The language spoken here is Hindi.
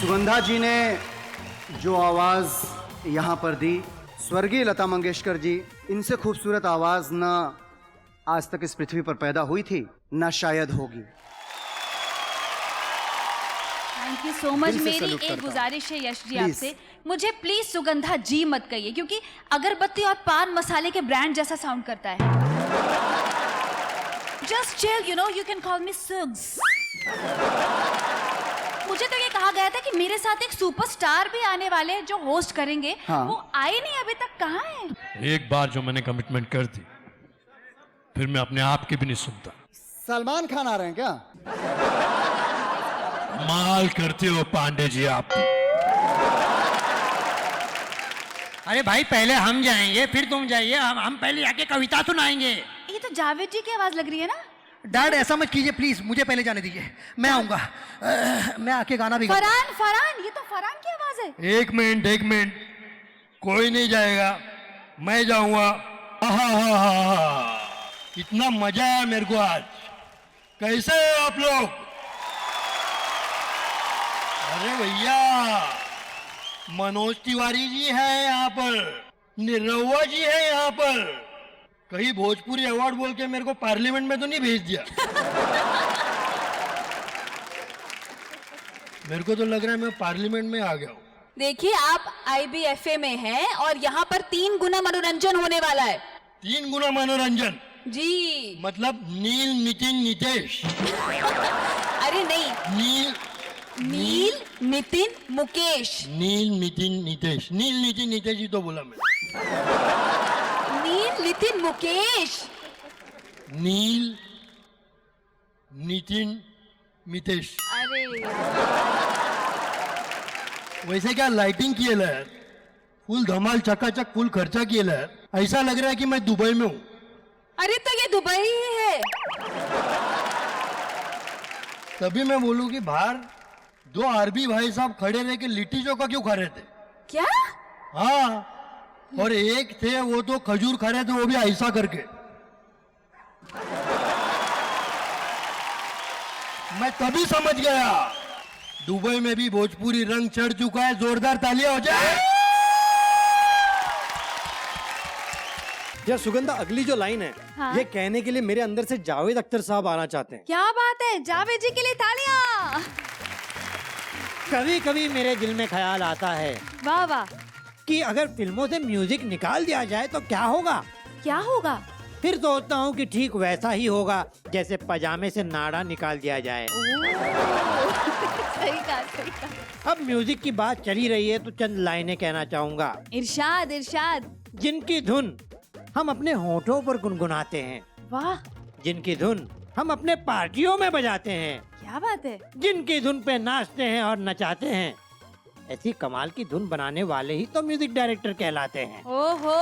सुगंधा जी ने जो आवाज यहाँ पर दी, स्वर्गीय लता मंगेशकर जी, इनसे खूबसूरत आवाज ना आज तक इस पृथ्वी पर पैदा हुई थी, ना शायद होगी। Thank you so much. दिल से मेरी सैल्यूट एक करता हूं। गुजारिश है यश जी Please. आपसे, मुझे प्लीज सुगंधा जी मत कहिए, क्योंकि अगरबत्ती और पान मसाले के ब्रांड जैसा साउंड करता है। Just chill, you know, you can call me Sugs. मुझे तो ये कहा गया था कि मेरे साथ एक सुपरस्टार भी आने वाले हैं जो होस्ट करेंगे। हाँ। वो आए नहीं अभी तक, कहाँ है? एक बार जो मैंने कमिटमेंट कर दी, फिर मैं अपने आप की भी नहीं सुनता। सलमान खान आ रहे हैं क्या? माल करते हो पांडे जी आप। अरे भाई पहले हम जाएंगे फिर तुम जाइए, हम पहले आके कविता सुनाएंगे। ये तो जावेद जी की आवाज लग रही है ना? डैड ऐसा मत कीजिए प्लीज, मुझे पहले जाने दीजिए, मैं आऊंगा। मैं आके गाना भी गाऊंगा। फरहान, फरहान, ये तो फरहान की आवाज है। एक मिनट, कोई नहीं जाएगा, मैं जाऊंगा। आहा, इतना मजा आया मेरे को आज। कैसे हो आप लोग? अरे भैया, मनोज तिवारी जी हैं यहाँ पर, निरहुआ जी हैं यहाँ पर। कहीं भोजपुरी अवार्ड बोल के मेरे को पार्लियामेंट में तो नहीं भेज दिया? मेरे को तो लग रहा है मैं पार्लियामेंट में आ गया हूँ। देखिए, आप IBFA में हैं और यहाँ पर 3 गुना मनोरंजन होने वाला है। 3 गुना मनोरंजन जी। मतलब नील, नितिन, नितेश। अरे नहीं, नील, नितिन, मुकेश। नील, नितिन, नितेश। नील, नितिन, नितेश ही तो बोला मैं। नील, नितिन, मुकेश। नील, नितिन, मितेश। अरे वैसे क्या लाइटिंग की है, फुल धमाल, चकाचक, फुल खर्चा किया है। ऐसा लग रहा है कि मैं दुबई में हूँ। अरे तो ये दुबई ही है। तभी मैं बोलूँ कि बाहर 2 आरबी भाई साहब खड़े रह के लिट्टी चोखा क्यों खा रहे थे? क्या? हाँ, और एक थे वो तो खजूर खा रहे थे, वो भी ऐसा करके। मैं तभी समझ गया दुबई में भी भोजपुरी रंग चढ़ चुका है। जोरदार तालियां हो जाए। यार सुगंधा, अगली जो लाइन है, हाँ? ये कहने के लिए मेरे अंदर से जावेद अख्तर साहब आना चाहते हैं। क्या बात है, जावेद जी के लिए तालियां। कभी कभी मेरे दिल में ख्याल आता है वाह वाह। कि अगर फिल्मों से म्यूजिक निकाल दिया जाए तो क्या होगा। क्या होगा? फिर सोचता हूँ कि ठीक वैसा ही होगा जैसे पजामे से नाड़ा निकाल दिया जाए। सही कहा, सही कहा। अब म्यूजिक की बात चली रही है तो चंद लाइनें कहना चाहूंगा। इरशाद, इरशाद। जिनकी धुन हम अपने होठों पर गुनगुनाते हैं, वाह, जिनकी धुन हम अपने पार्टियों में बजाते हैं, क्या बात है। जिनकी धुन पे नाचते हैं और नचाते हैं, ऐसी कमाल की धुन बनाने वाले ही तो म्यूजिक डायरेक्टर कहलाते हैं। ओहो,